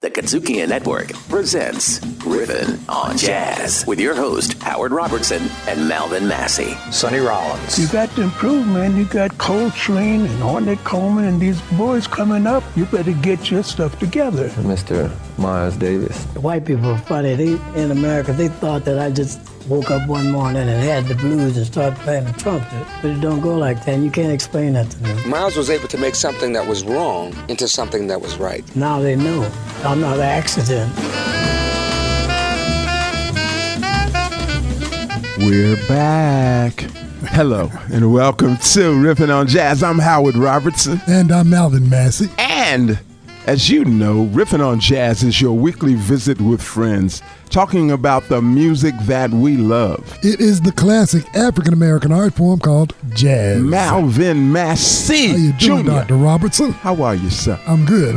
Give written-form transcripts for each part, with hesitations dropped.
The KUDZUKIAN Network presents Riffin on Jazz with your host, Howard Robertson and Malvin Massey. Sonny Rollins. You got to improve, man. You got Coltrane and Ornette Coleman and these boys coming up. You better get your stuff together. Mr. Miles Davis. The white people are funny. In America, they thought that I just woke up one morning and had the blues and started playing the trumpet. But it don't go like that, and you can't explain that to them. Miles was able to make something that was wrong into something that was right. Now they know. I'm not an accident. We're back. Hello, and welcome to Riffin on Jazz. I'm Howard Robertson. And I'm Malvin Massey. And as you know, Riffin on Jazz is your weekly visit with friends, talking about the music that we love. It is the classic African-American art form called jazz. Malvin Massey. How you doing, Jr. Dr. Robertson? How are you, sir? I'm good.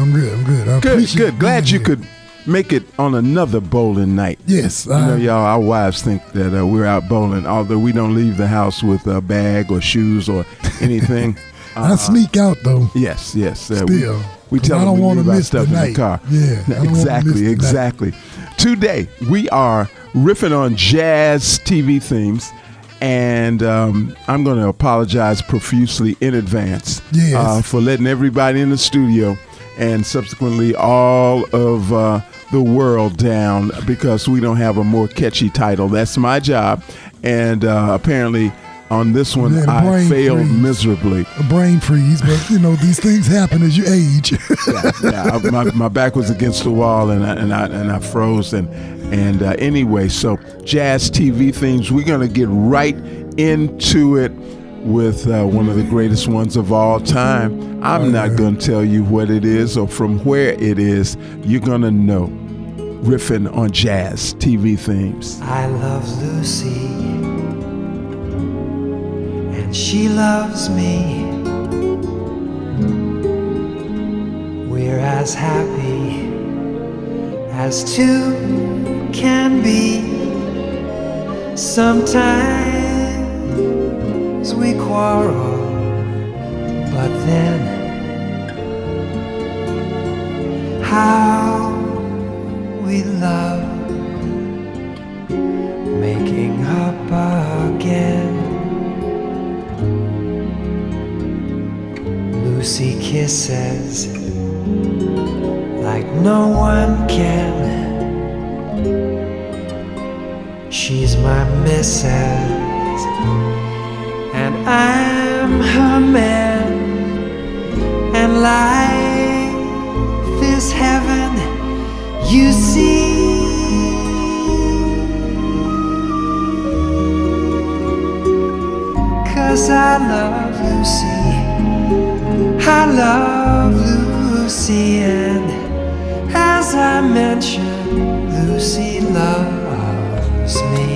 Good. Glad you could make it on another bowling night. Yes. You know, y'all, our wives think that we're out bowling, although we don't leave the house with a bag or shoes or anything. I sneak out, though. Yes. Still. We tell them we leave our stuff in the car. Yeah. Exactly. Today, we are riffing on jazz TV themes, and I'm going to apologize profusely in advance for letting everybody in the studio and subsequently all of the world down because we don't have a more catchy title. That's my job, and apparently on this one, I failed miserably. A brain freeze, but you know these things happen as you age. My back was against the wall, and I froze. And anyway, so jazz TV themes. We're gonna get right into it with one of the greatest ones of all time. I'm not gonna tell you what it is or from where it is. You're gonna know. Riffing on jazz TV themes. I love Lucy. She loves me. We're as happy as two can be. Sometimes we quarrel, but then how we love making up again. Lucy kisses like no one can. She's my missus, and I'm her man. And life is heaven, you see. 'Cause I love Lucy. I love Lucy, and as I mentioned, Lucy loves me.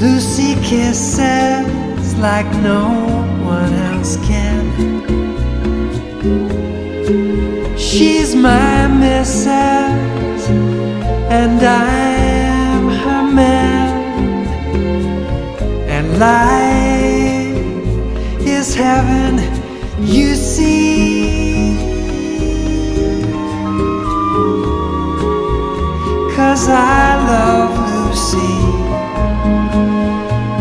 Lucy kisses like no one else can. She's my missus, and I'm her man. And life is heaven, you see. 'Cause I love Lucy.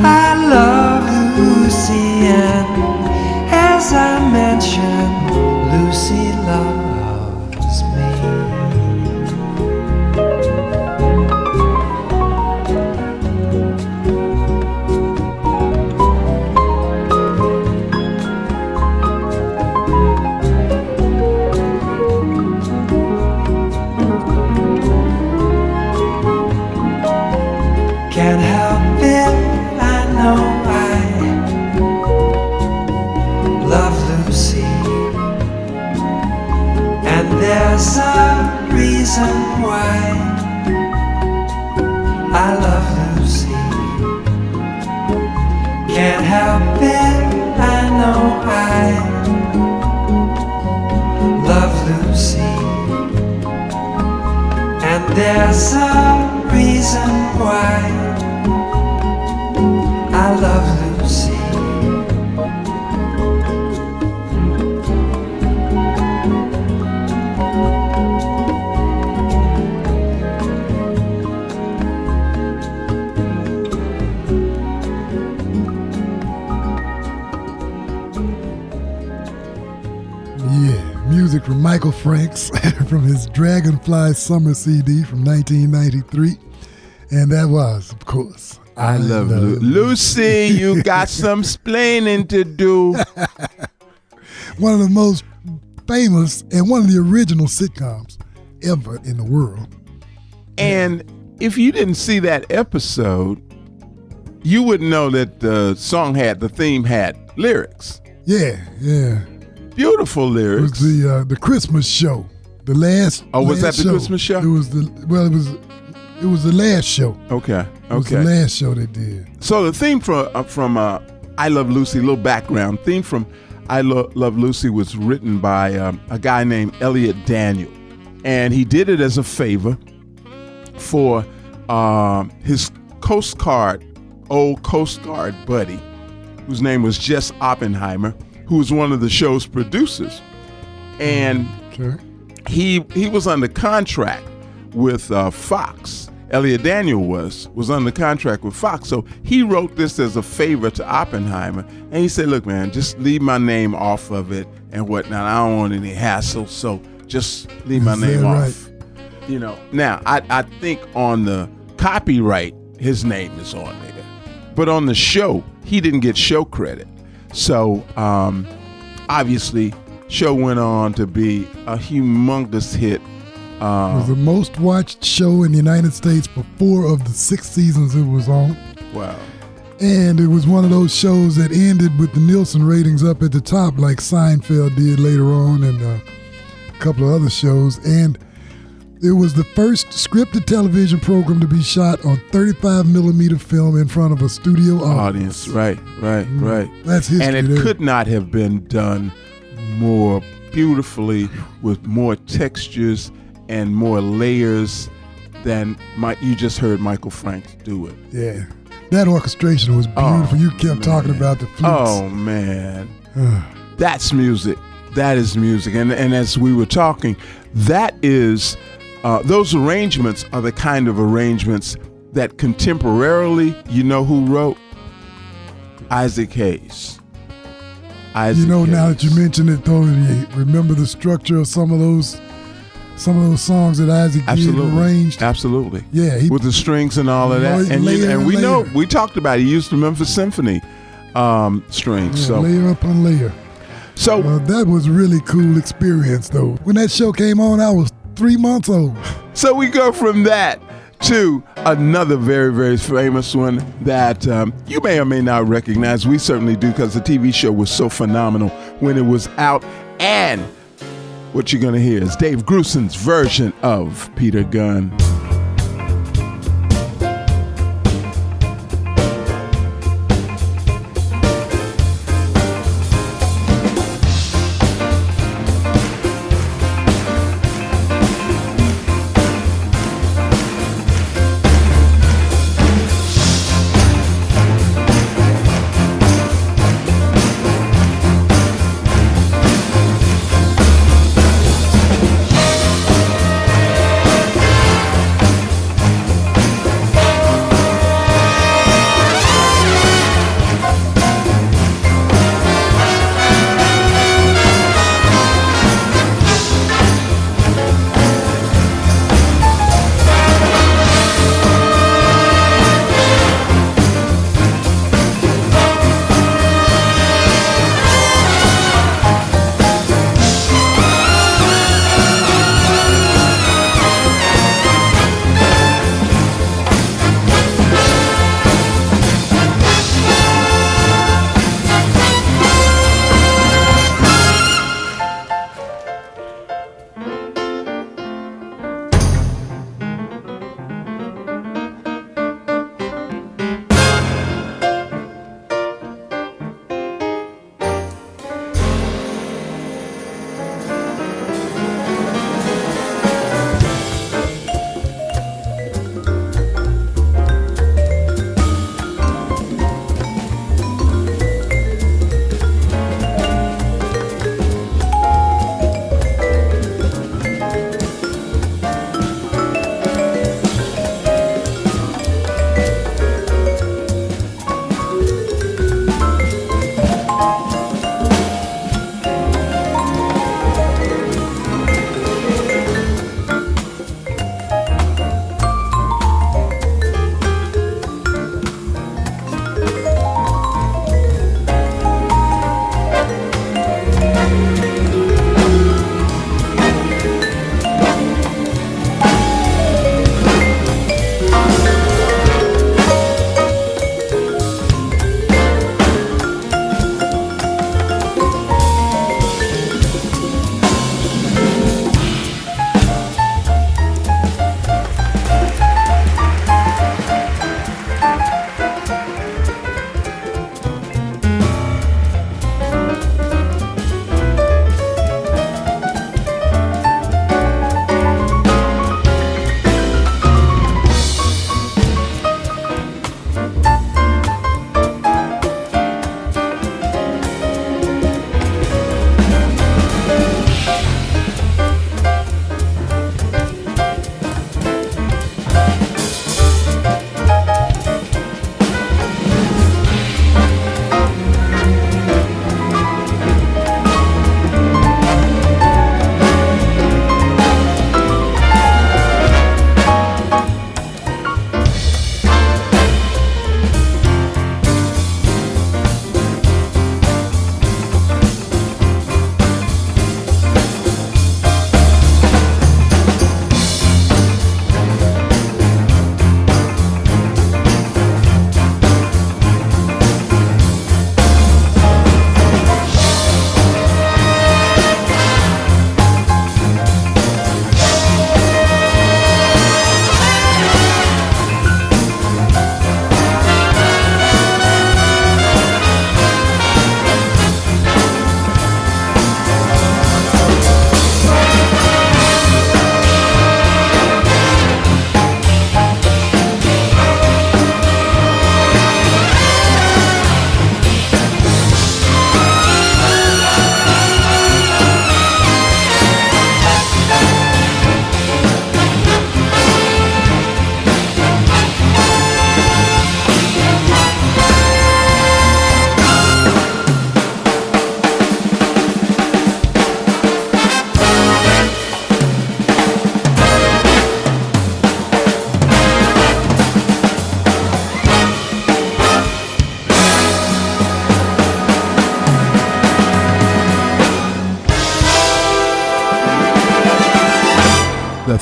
I love Lucy, and as I mentioned, Lucy loves me. There's a reason why I love Lucy. Music from Michael Franks from his Dragonfly Summer CD from 1993. And that was, of course, I love Lucy. You got some splaining to do. One of the most famous and one of the original sitcoms ever in the world. And if you didn't see that episode, you wouldn't know that the theme had lyrics. Yeah. Beautiful lyrics. It was the Christmas show. The last. Oh, was that the show. Christmas show? It was the last show. Okay. It was the last show they did. So the theme from I Love Lucy, a little background. Theme from I Love Lucy was written by a guy named Elliot Daniel, and he did it as a favor for his old Coast Guard buddy, whose name was Jess Oppenheimer, who was one of the show's producers. And he was under contract with Fox. Elliot Daniel was under contract with Fox. So he wrote this as a favor to Oppenheimer. And he said, look, man, just leave my name off of it and whatnot. I don't want any hassle, so just leave my name off. You know, now, I think on the copyright, his name is on there. But on the show, he didn't get show credit. So, obviously, show went on to be a humongous hit. It was the most watched show in the United States for 4 of the 6 seasons it was on. Wow. And it was one of those shows that ended with the Nielsen ratings up at the top like Seinfeld did later on and a couple of other shows. And it was the first scripted television program to be shot on 35 millimeter film in front of a studio audience. Right. That's history. And it could not have been done more beautifully with more textures and more layers than you just heard Michael Franks do it. Yeah. That orchestration was beautiful. You kept talking about the flutes. Oh, man. That's music. That is music. And as we were talking, that is... those arrangements are the kind of arrangements that contemporarily, you know who wrote? Isaac Hayes. Now that you mention it, though, you remember the structure of some of those songs that Isaac did arranged? Absolutely. Yeah. With the strings and all of that. And we know, we talked about it. He used the Memphis Symphony strings. Yeah, so layer upon layer. So that was a really cool experience, though. When that show came on, I was 3 months old. So we go from that to another very, very famous one that you may or may not recognize. We certainly do, because the TV show was so phenomenal when it was out. And what you're going to hear is Dave Grusin's version of Peter Gunn.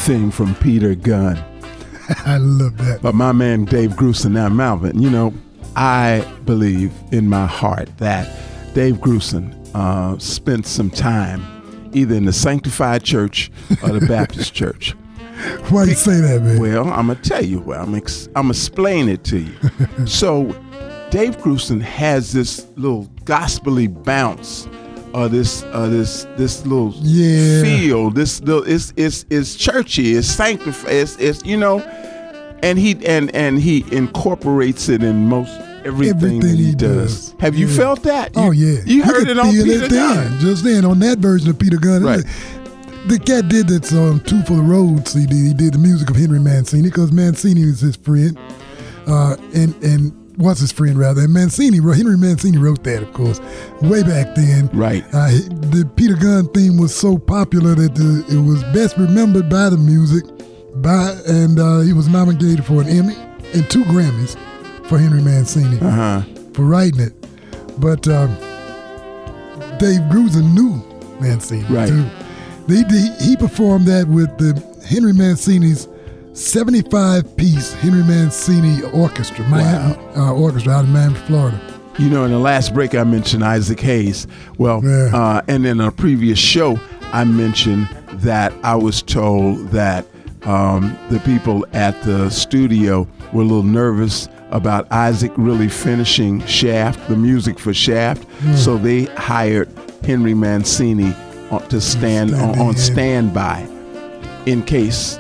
theme from Peter Gunn. I love that. But my man Dave Grusin, now Malvin, you know, I believe in my heart that Dave Grusin spent some time either in the Sanctified Church or the Baptist Church. Why you say that, man? Well, I'm gonna tell you. Well, I'm explain it to you. So, Dave Grusin has this little gospely bounce, or this little feel. This little it's churchy. It's sanctified. It's you know, and he incorporates it in most everything that he does. Have you felt that? You heard it on Peter Gunn. Just then on that version of Peter Gunn. Right. The cat did that Two for the Road CD. He did the music of Henry Mancini because Mancini was his friend, and was his friend rather. And Henry Mancini wrote that, of course, way back then. Right. The Peter Gunn theme was so popular that it was best remembered by the music, and he was nominated for an Emmy and 2 Grammys for Henry Mancini for writing it. But Dave Grusin knew Mancini too. He performed that with the Henry Mancini's 75-piece Henry Mancini Orchestra, orchestra out of Miami, Florida. You know, in the last break I mentioned Isaac Hayes. Well, and in a previous show I mentioned that I was told that the people at the studio were a little nervous about Isaac really finishing Shaft, the music for Shaft, so they hired Henry Mancini to stand on standby in case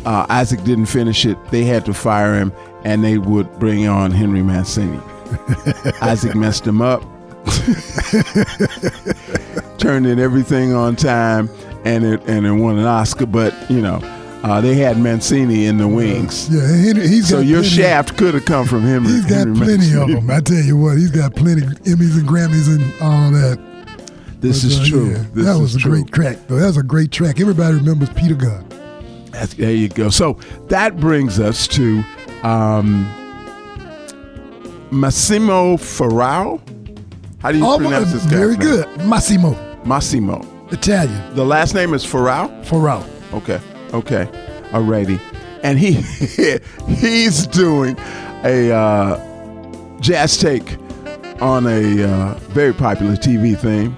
Isaac didn't finish it. They had to fire him, and they would bring on Henry Mancini. Isaac messed him up, turned in everything on time, and it won an Oscar. But you know, they had Mancini in the wings. So your Shaft could have come from him. He's got plenty of them. I tell you what, he's got plenty Emmys and Grammys and all that. This is true. That was a great track, though. That was a great track. Everybody remembers Peter Gunn. There you go. So that brings us to Massimo Farao. How do you pronounce this guy? Very good. Massimo. Italian. The last name is Farao? Farao. Okay. Alrighty. And he's doing a jazz take on a very popular TV theme.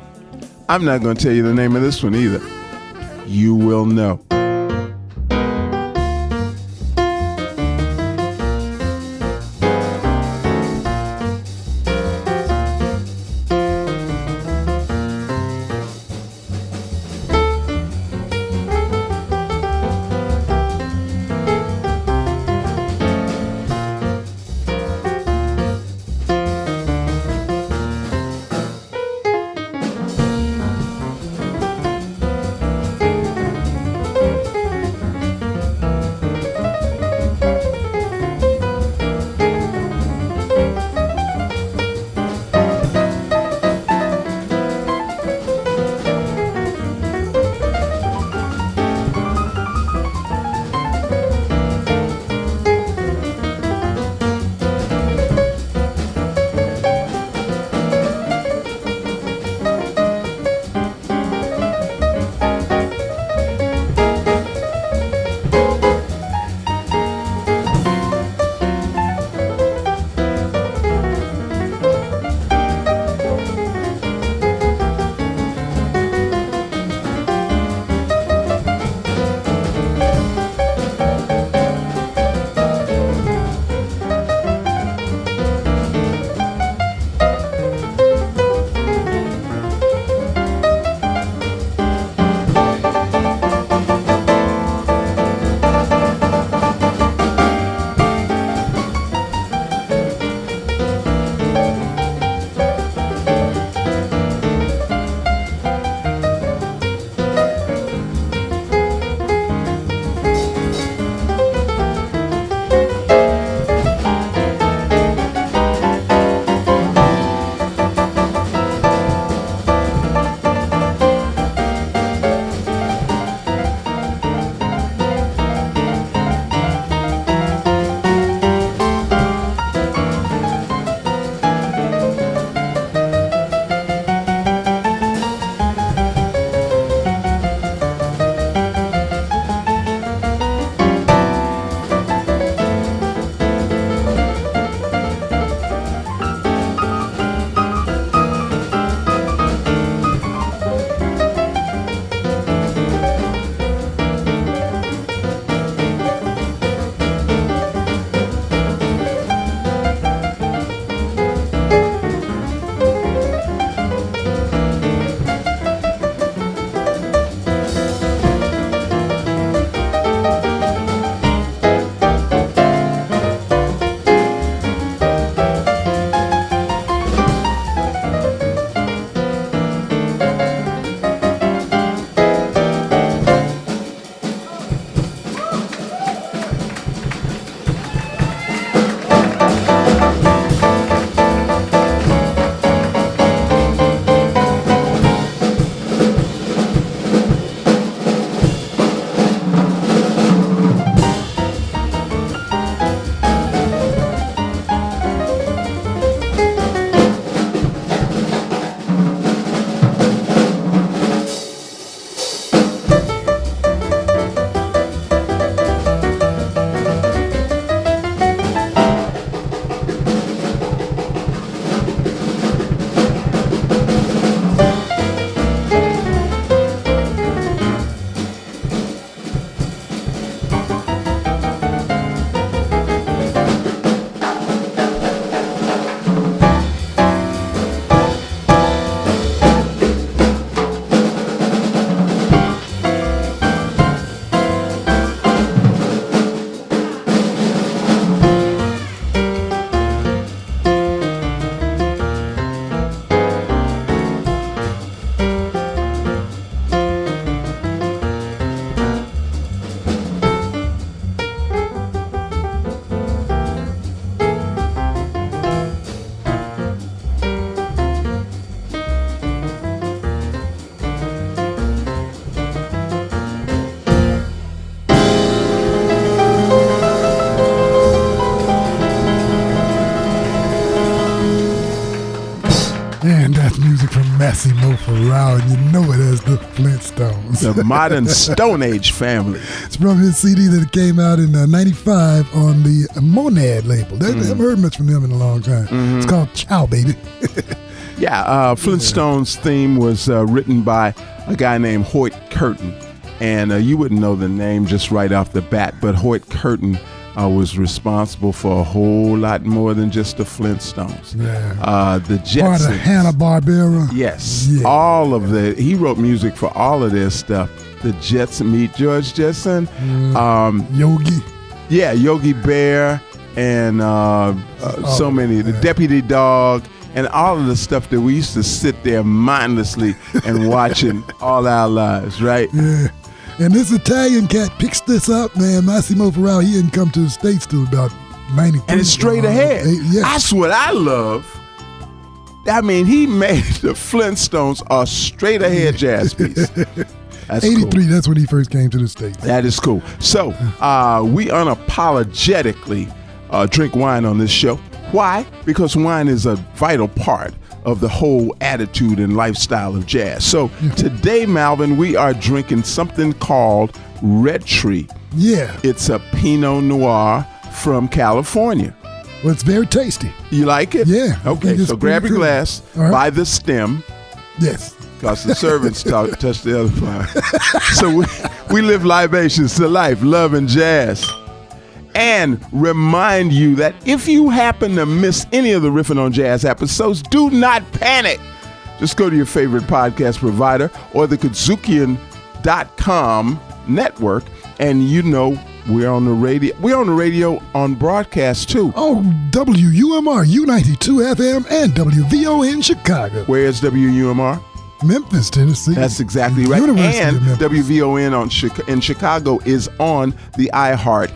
I'm not going to tell you the name of this one either. You will know. And that's music from Massimo Farao, and you know it as the Flintstones. The modern Stone Age family. It's from his CD that came out in '95 on the Monad label. I haven't heard much from them in a long time. It's called Ciao, Baby. Yeah, Flintstones theme was written by a guy named Hoyt Curtin. And you wouldn't know the name just right off the bat, but Hoyt Curtin was responsible for a whole lot more than just the Flintstones. Yeah. The Jetsons. Part of Hanna-Barbera. Yes. Yeah. All of he wrote music for all of their stuff. The Jetsons, meet George Jetson. Yogi. Yeah, Yogi Bear and so many. The Deputy Dog. And all of the stuff that we used to sit there mindlessly and watching all our lives, right? Yeah. And this Italian cat picks this up, man. Massimo Farao, he didn't come to the States till about 93. And it's straight ahead. Yeah. That's what I love. I mean, he made the Flintstones a straight ahead jazz piece. That's 83, cool. That's when he first came to the States. That is cool. So we unapologetically drink wine on this show. Why? Because wine is a vital part of the whole attitude and lifestyle of jazz. So today, Malvin, we are drinking something called Red Tree. Yeah. It's a Pinot Noir from California. Well, it's very tasty. You like it? Yeah. Okay, so grab your glass by the stem. Yes. Because the servants touch the other part. So we live libations to life, love, and jazz. And remind you that if you happen to miss any of the Riffin on Jazz episodes, do not panic. Just go to your favorite podcast provider or the KUDZUKIAN.com network, and you know we're on the radio. We're on the radio on broadcast too. Oh, WUMR, U92 FM, and WVON Chicago. Where's WUMR? Memphis, Tennessee. That's exactly right. University and of Memphis. WVON in Chicago is on the iHeart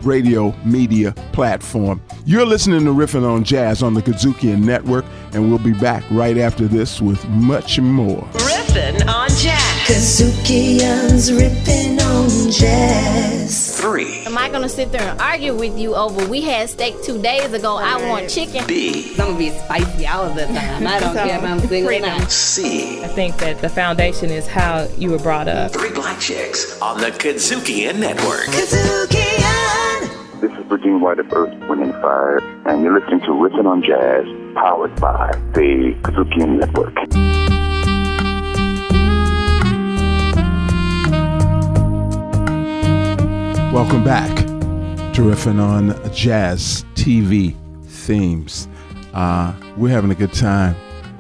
radio media platform. You're listening to Riffin on Jazz on the KUDZUKIAN Network, and we'll be back right after this with much more. Riffin on Jazz. KUDZUKIAN's Riffin on Jazz. 3. Am I gonna sit there and argue with you over we had steak 2 days ago, I want chicken? B. I'm gonna be spicy all the time. I don't care if I'm single now. C. I think that the foundation is how you were brought up. 3 Black Chicks on the KUDZUKIAN Network. KUDZUKIAN. This is Virginia White of Earth, Wind and Fire, and you're listening to Riffin on Jazz, powered by the KUDZUKIAN Network. Welcome back to Riffin on Jazz TV themes. We're having a good time.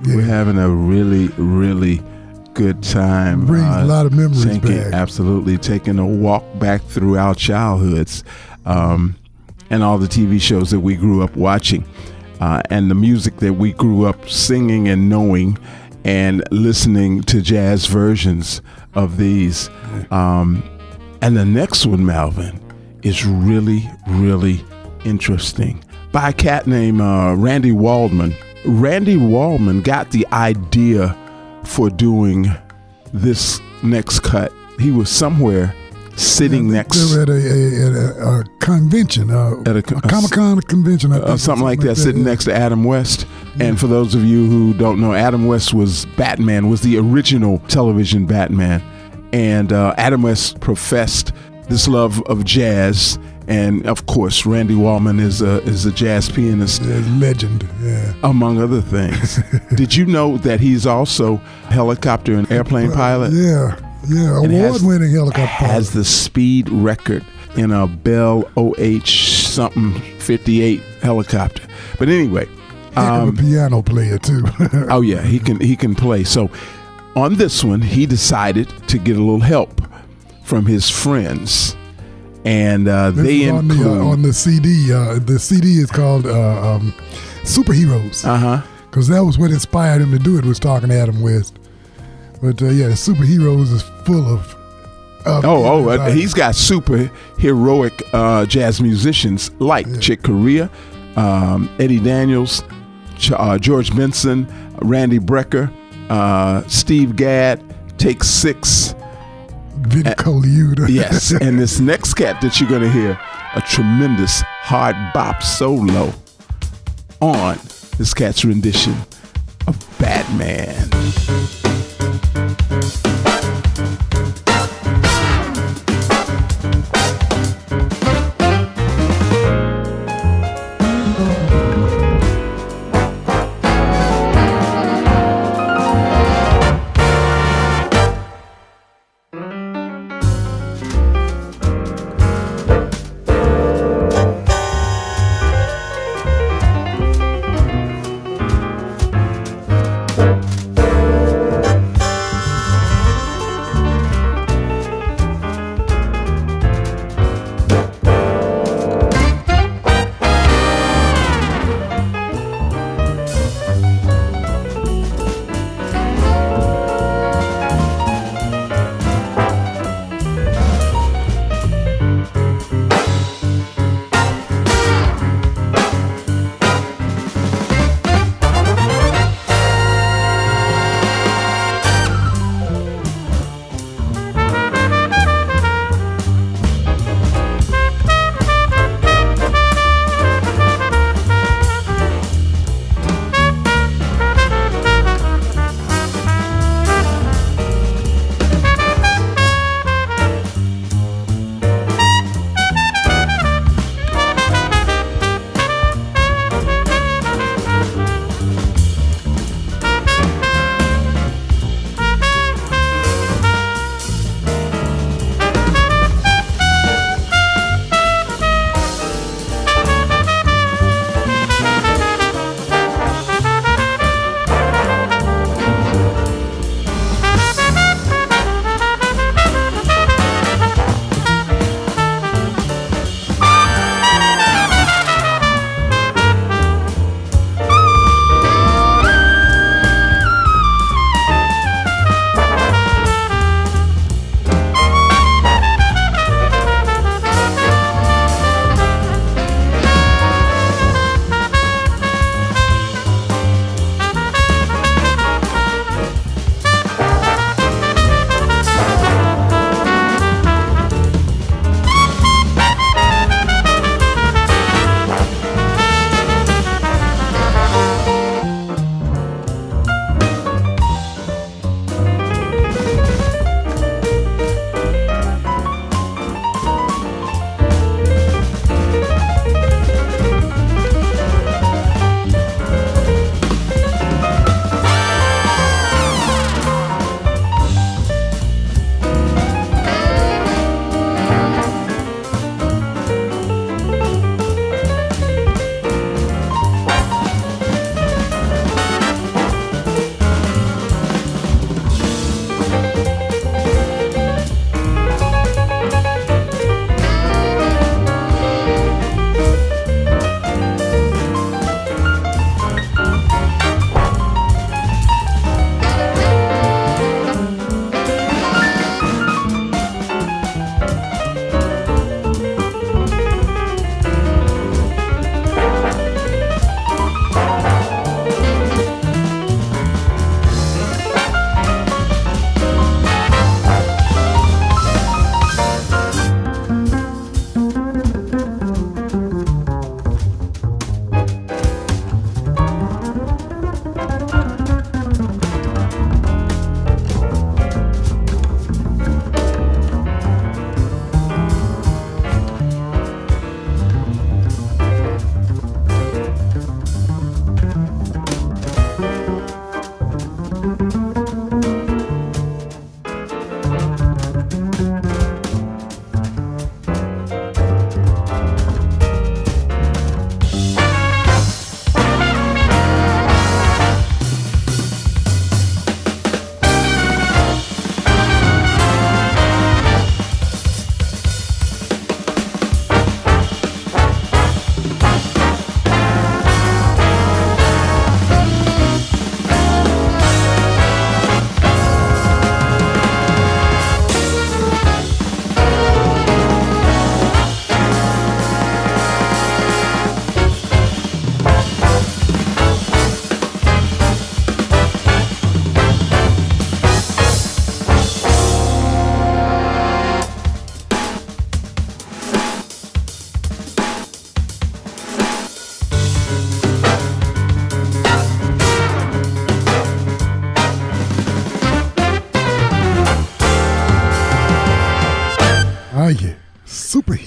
Yeah. We're having a really, really good time. Brings a lot of memories back. Absolutely. Taking a walk back through our childhoods and all the TV shows that we grew up watching and the music that we grew up singing and knowing and listening to jazz versions of these. And the next one, Malvin, is really, really interesting. By a cat named Randy Waldman. Randy Waldman got the idea for doing this next cut. He was somewhere sitting next. They were at a convention, at a Comic-Con convention, I think, something like that, sitting next to Adam West. Yeah. And for those of you who don't know, Adam West was Batman, was the original television Batman. And Adam West professed this love of jazz, and of course, Randy Waldman is a jazz pianist, legend, among other things. Did you know that he's also a helicopter and airplane pilot? Yeah, award-winning helicopter pilot. Has the speed record in a Bell OH something 58 helicopter. But anyway, a piano player too. Oh yeah, he can play. So on this one, he decided to get a little help from his friends, and they include on the CD. The CD is called Superheroes. Because that was what inspired him to do it. Was talking to Adam West. But Superheroes is full of. He's got super heroic jazz musicians like Chick Corea, Eddie Daniels, George Benson, Randy Brecker, Steve Gadd, Take 6, Vin Coliuta. Yes, and this next cat that you're going to hear, a tremendous hard bop solo on this cat's rendition of Batman.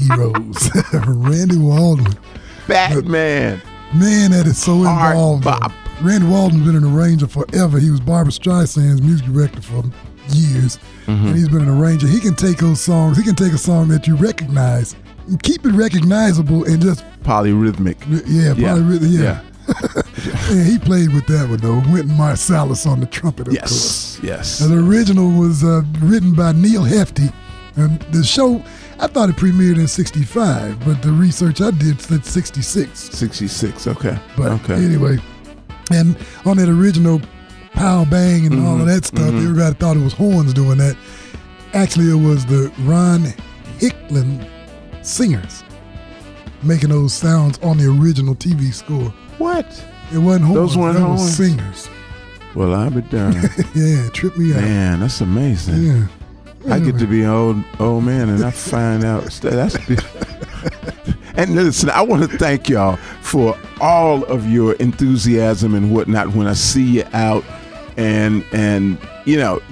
heroes. Randy Waldman. Batman. Man, that is so involved. Bop. Randy Waldman's been an arranger forever. He was Barbra Streisand's music director for years. And he's been an arranger. He can take those songs. He can take a song that you recognize and keep it recognizable and just polyrhythmic. Yeah, polyrhythmic. Yeah. And he played with that one though. Wynton Marsalis on the trumpet, of course. Yes. And the original was written by Neil Hefti. And the show, I thought it premiered in 65, but the research I did said 66. 66, okay. But anyway, and on that original pow bang and all of that stuff, everybody thought it was horns doing that. Actually, it was the Ron Hicklin singers making those sounds on the original TV score. What? It wasn't horns. Those weren't horns? Was singers. Well, I'll be darned. Yeah, it tripped me out. Man, that's amazing. Yeah. I get to be an old man and I find out that's and listen, I want to thank y'all for all of your enthusiasm and whatnot when I see you out and you know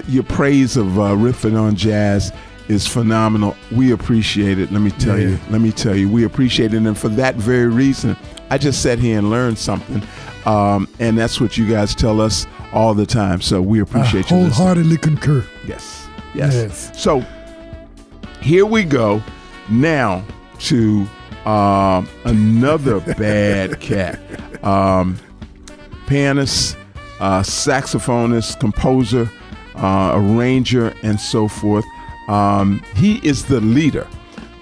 your praise of Riffin on Jazz is phenomenal. We appreciate it. Let me tell you, we appreciate it, and for that very reason, I just sat here and learned something, and that's what you guys tell us all the time. So we appreciate you. Wholeheartedly concur. Yes. So here we go now to another bad cat. Pianist, saxophonist, composer, arranger, and so forth. He is the leader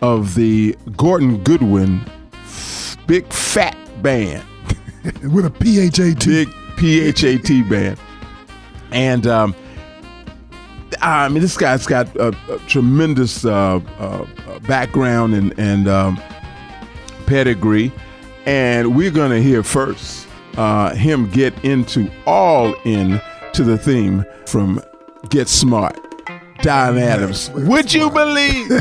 of the Gordon Goodwin Big Fat Band. With a P-H-A-T. Big P-H-A-T band. And I mean, this guy's got a tremendous background and pedigree. And we're going to hear first him get all in to the theme from Get Smart. Don Adams. Would you believe?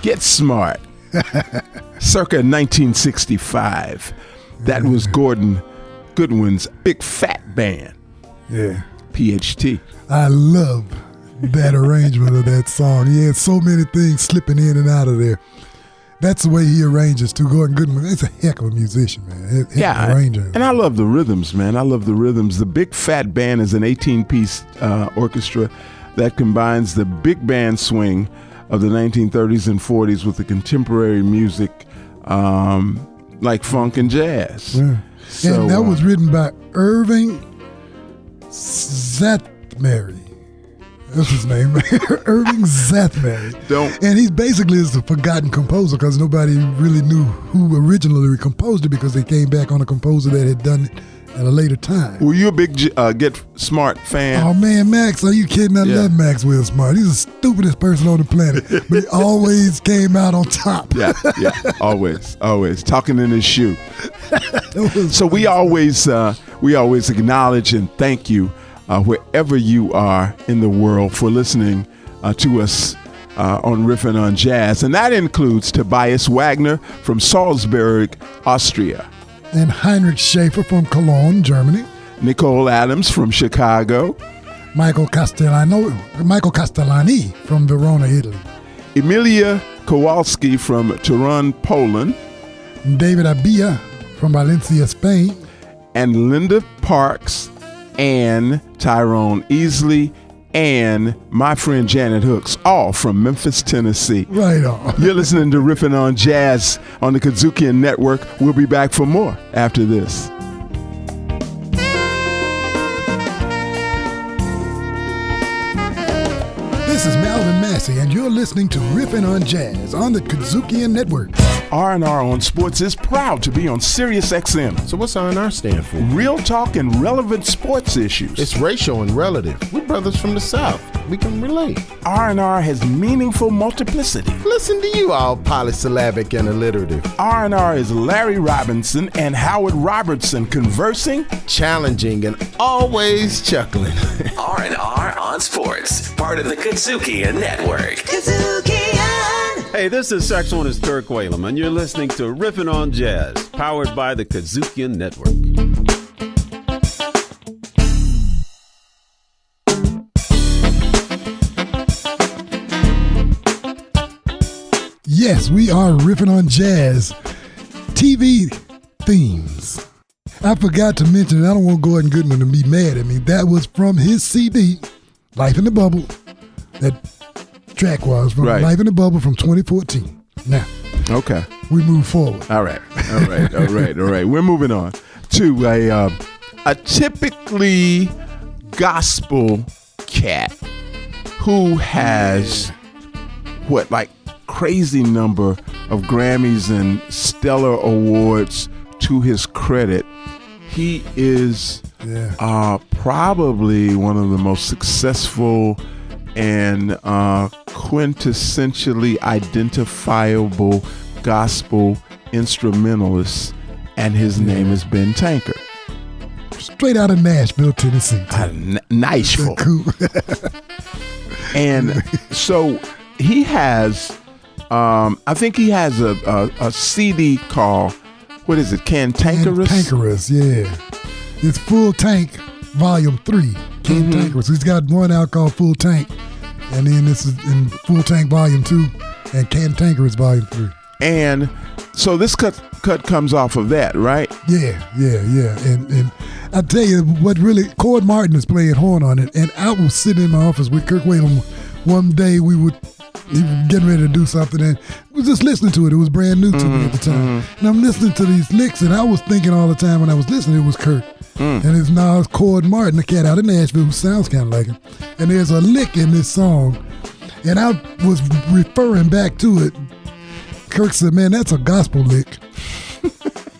Get Smart. Circa 1965. That was Gordon Goodwin's Big Fat Band. Yeah. PHT. I love that arrangement of that song. He had so many things slipping in and out of there. That's the way he arranges too. Gordon Goodwin, he's a heck of a musician, man. Arranger. And I love the rhythms, man. I love the rhythms. The Big Fat Band is an 18-piece orchestra that combines the big band swing of the 1930s and 40s with the contemporary music like funk and jazz. Yeah. So, and that was written by Irving Zathmary. That's his name. Irving Zathmary. And he basically is a forgotten composer because nobody really knew who originally composed it because they came back on a composer that had done it at a later time. Were you a big Get Smart fan? Oh, man, Max, are you kidding? I love Maxwell Smart. He's the stupidest person on the planet, but he always came out on top. Yeah, always. Talking in his shoe. So we always acknowledge and thank you wherever you are in the world for listening to us on Riffin on Jazz. And that includes Tobias Wagner from Salzburg, Austria. And Heinrich Schaefer from Cologne, Germany. Nicole Adams from Chicago. Michael Castellani from Verona, Italy. Emilia Kowalski from Turin, Poland. David Abia from Valencia, Spain. And Linda Parks and Tyrone Easley and my friend Janet Hooks, all from Memphis, Tennessee. Right on. You're listening to Riffin on Jazz on the KUDZUKIAN Network. We'll be back for more after this. This is Malvin Massey, and you're listening to Riffin on Jazz on the KUDZUKIAN Network. R&R on Sports is proud to be on Sirius XM. So what's R&R stand for? Real talk and relevant sports issues. It's racial and relative. We're brothers from the South. We can relate. R&R has meaningful multiplicity. Listen to you all polysyllabic and alliterative. R&R is Larry Robinson and Howard Robertson conversing, challenging, and always chuckling. R&R on Sports, part of the KUDZUKIAN Network. KUDZUKIAN! Hey, this is saxophonist Kirk Whalum, and you're listening to Riffin on Jazz, powered by the KUDZUKIAN Network. Yes, we are Riffin on Jazz. TV themes. I forgot to mention, I don't want Gordon Goodwin to be mad at me. That was from his CD, Life in the Bubble. That track was from Life in the Bubble from 2014. Now, okay, we move forward. All right. We're moving on to a typically gospel cat who has crazy number of Grammys and stellar awards to his credit. He is probably one of the most successful and quintessentially identifiable gospel instrumentalists, and his name is Ben Tankard. Straight out of Nashville, Tennessee. Nashville. And so he has, I think he has a CD called, what is it, Cantankerous? Cantankerous, yeah. It's Full Tank, Volume 3, Cantankerous. He's got one out called Full Tank, and then this is in Full Tank Volume 2 and Cantankerous Volume 3. And so this cut comes off of that, right? Yeah. And I tell you what really, Cord Martin is playing horn on it, and I was sitting in my office with Kirk Whalum one day. He was getting ready to do something, and we was just listening to it. It was brand new to me at the time. And I'm listening to these licks, and I was thinking all the time when I was listening, it was Kirk. And it's now Cord Martin, the cat out of Nashville who sounds kind of like him. And there's a lick in this song, and I was referring back to it. Kirk said, man, that's a gospel lick.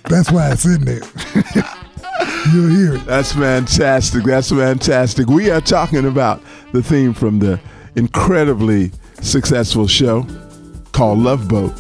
That's why it's in there. You'll hear it. That's fantastic. We are talking about the theme from the incredibly successful show called Love Boat.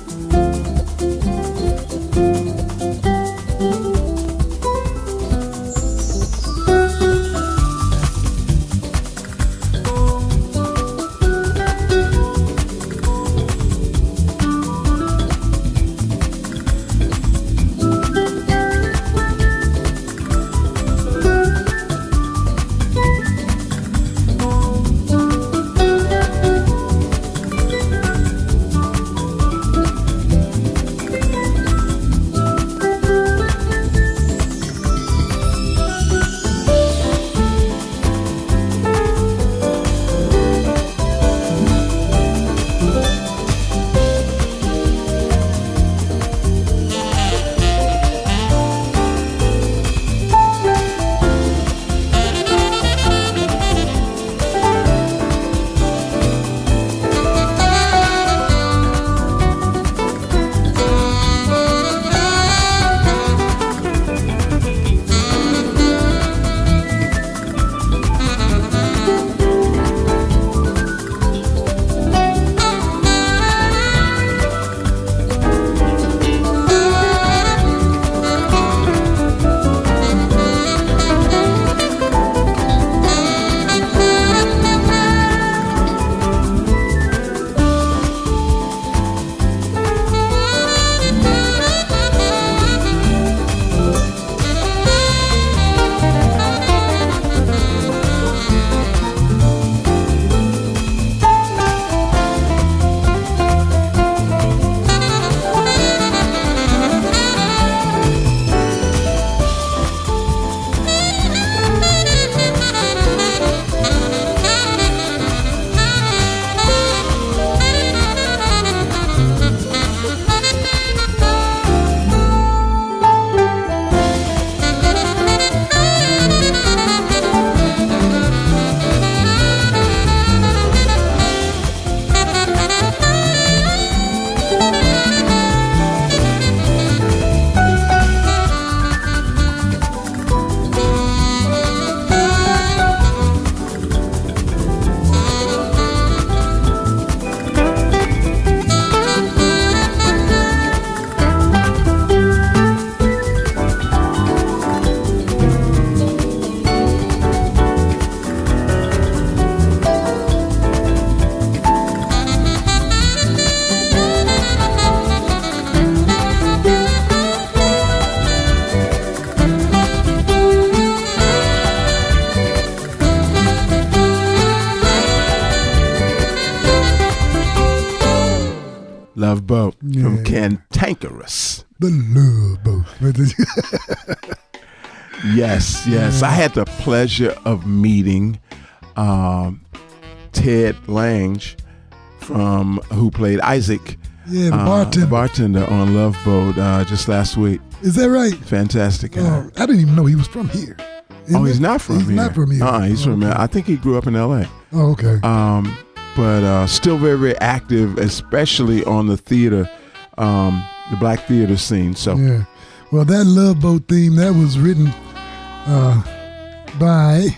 Love Boat from Cantankerous. The Love Boat. Yes. I had the pleasure of meeting Ted Lange who played Isaac. Yeah, the bartender on Love Boat just last week. Is that right? Fantastic guy. Oh, I didn't even know he was from here. He's not from here. He's not from here. He's from. I think he grew up in L.A. Oh, okay. But still very, very active, especially on the theater, the black theater scene. So yeah. Well, that Love Boat theme that was written by.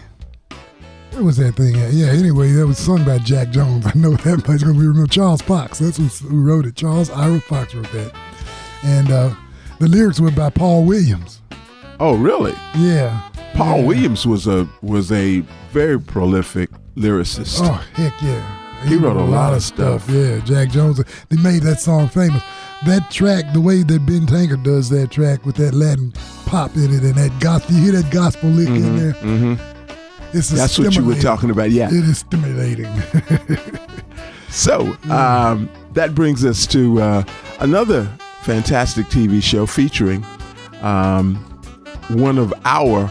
What was that thing at? Yeah, anyway, that was sung by Jack Jones. I know that much because we remember Charles Fox. That's who wrote it. Charles Ira Fox wrote that. And the lyrics were by Paul Williams. Oh, really? Yeah. Paul Williams was a very prolific lyricist. Oh, heck yeah. He wrote a lot of stuff. Yeah, Jack Jones. They made that song famous. That track, the way that Ben Tankard does that track with that Latin pop in it and that gospel, you hear that gospel lick in there? Mm-hmm. That's what you were talking about, yeah. It is stimulating. So that brings us to another fantastic TV show featuring one of our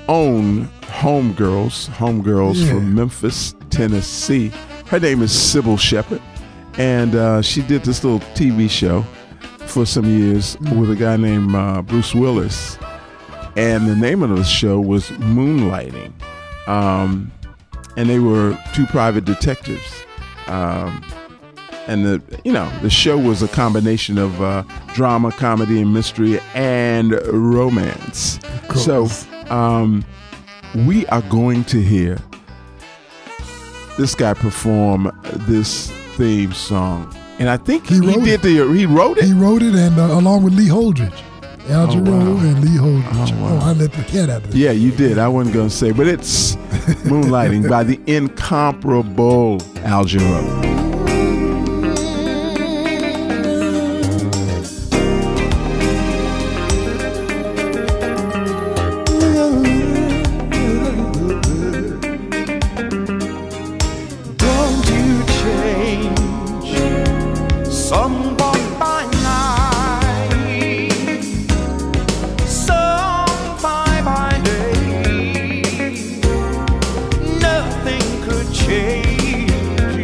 own homegirls from Memphis, Tennessee. Her name is Sybil Shepherd, and she did this little TV show for some years with a guy named Bruce Willis, and the name of the show was Moonlighting. And they were two private detectives, and the show was a combination of drama, comedy, and mystery, and romance. So we are going to hear this guy perform this theme song, and I think he wrote it. He wrote it, and along with Lee Holdridge. Al Jarreau and Lee Holdridge. Oh, wow. I let the cat out of it. Yeah, you did. I wasn't going to say, but it's Moonlighting by the incomparable Al Jarreau. Nothing could change you.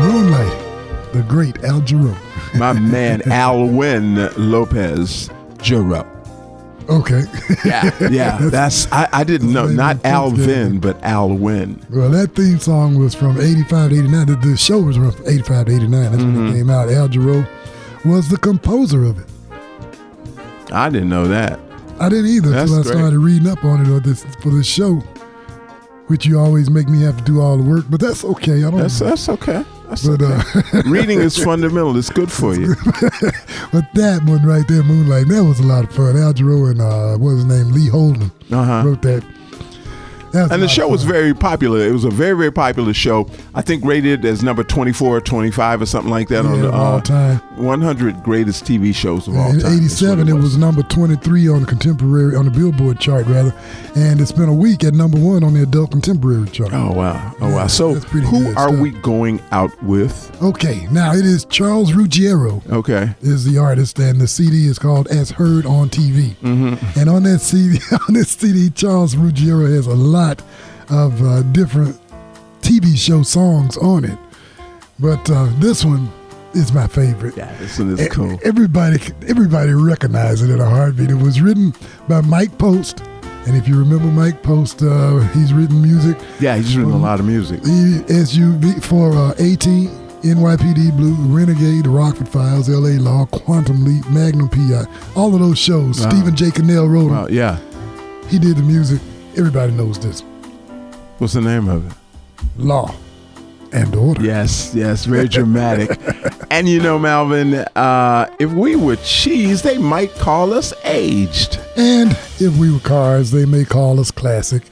Moonlight, the great Al Jarreau. My man, Alwyn Lopez Jarreau. Okay. Yeah. I didn't know. Not Alvin, but Alwyn. Well, that theme song was from 85 to 89. The show was from 85 to 89. That's when it came out. Al Jarreau was the composer of it. I didn't know that. I didn't either until I started reading up on it for this show, which you always make me have to do all the work, but that's okay. That's okay. Reading is fundamental. It's good for you. But that one right there, Moonlight, that was a lot of fun. Al Jarreau and what was his name? Lee Holden wrote that. And the show was very popular. It was a very, very popular show. I think rated as number 24 or 25 or something like that on the all time 100 greatest TV shows of all in time. In 87, it was number 23 on the Billboard chart, rather. And it's been a week at number 1 on the adult contemporary chart. Oh, wow. So who are we going out with? Okay, now it is Charles Ruggiero. Okay. Is the artist, and the CD is called As Heard on TV. Mm-hmm. And on that CD, Charles Ruggiero has a lot of different TV show songs on it, but this one is my favorite. Yeah, this one is cool. Everybody recognizes it in a heartbeat. It was written by Mike Post, and if you remember Mike Post, he's written music. Yeah, he's written a lot of music. SUV for A-Team, NYPD Blue, Renegade, The Rockford Files, L.A. Law, Quantum Leap, Magnum P.I., all of those shows. Wow. Stephen J. Cannell wrote them. Yeah. He did the music. Everybody knows this. What's the name of it? Law and Order. Yes, very dramatic. And you know, Malvin, if we were cheese, they might call us aged. And if we were cars, they may call us classic.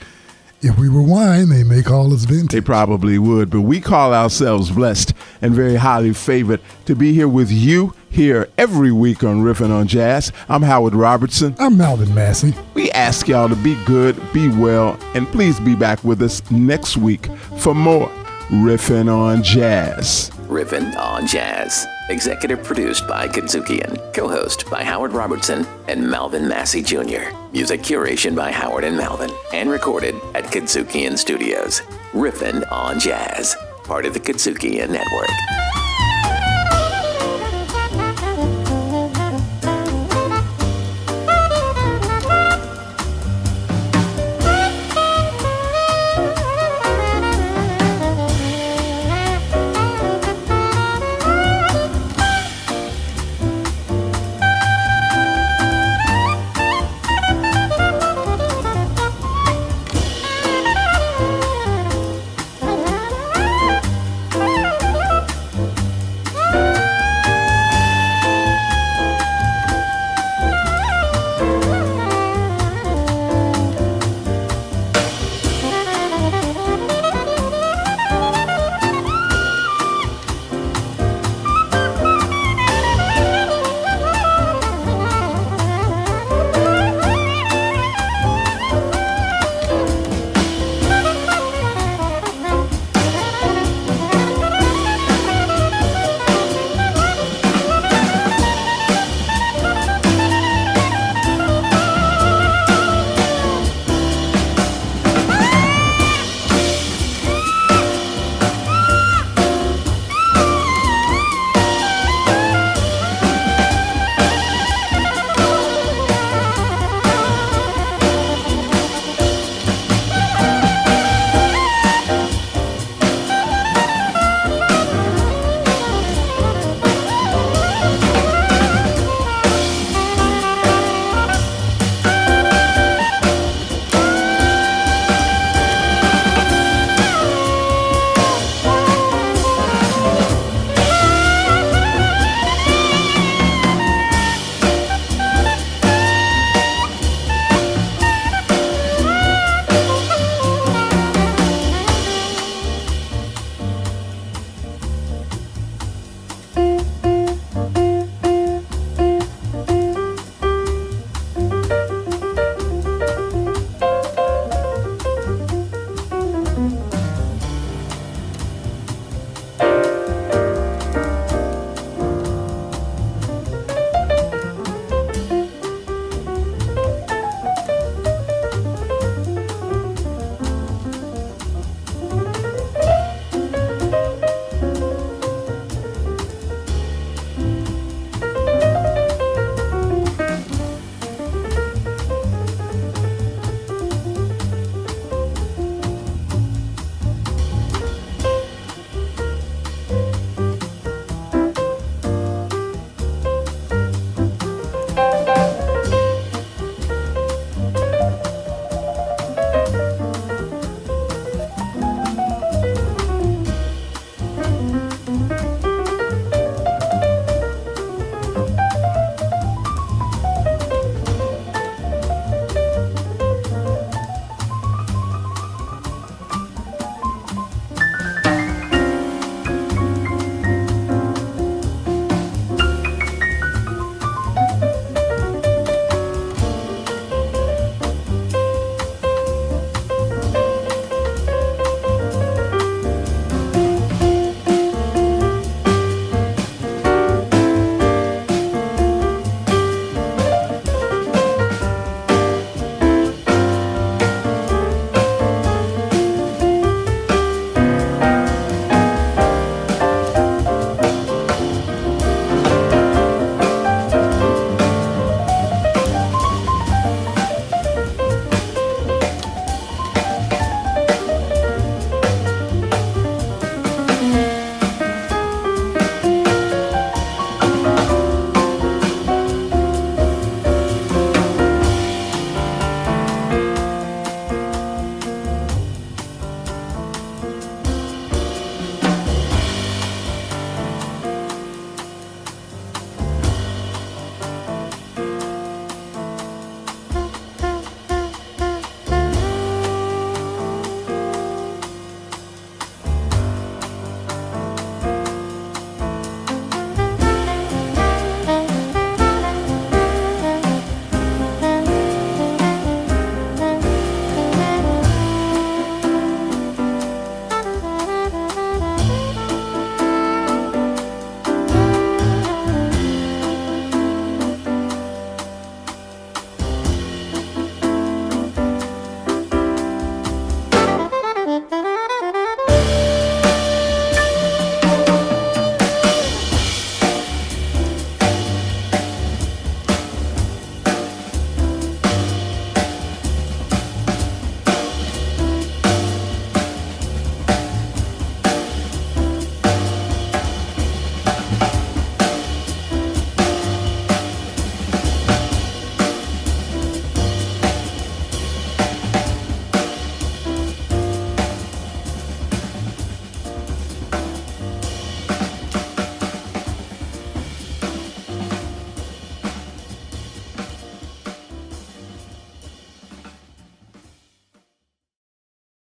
If we were wine, they may call us vintage. They probably would, but we call ourselves blessed and very highly favored to be here with you here every week on Riffin on Jazz. I'm Howard Robertson. I'm Malvin Massey. We ask y'all to be good, be well, and please be back with us next week for more Riffin on Jazz. Riffin on Jazz. Executive produced by KUDZUKIAN. Co-host by Howard Robertson and Malvin Massey Jr. Music curation by Howard and Malvin. And recorded at KUDZUKIAN Studios. Riffin on Jazz. Part of the KUDZUKIAN Network.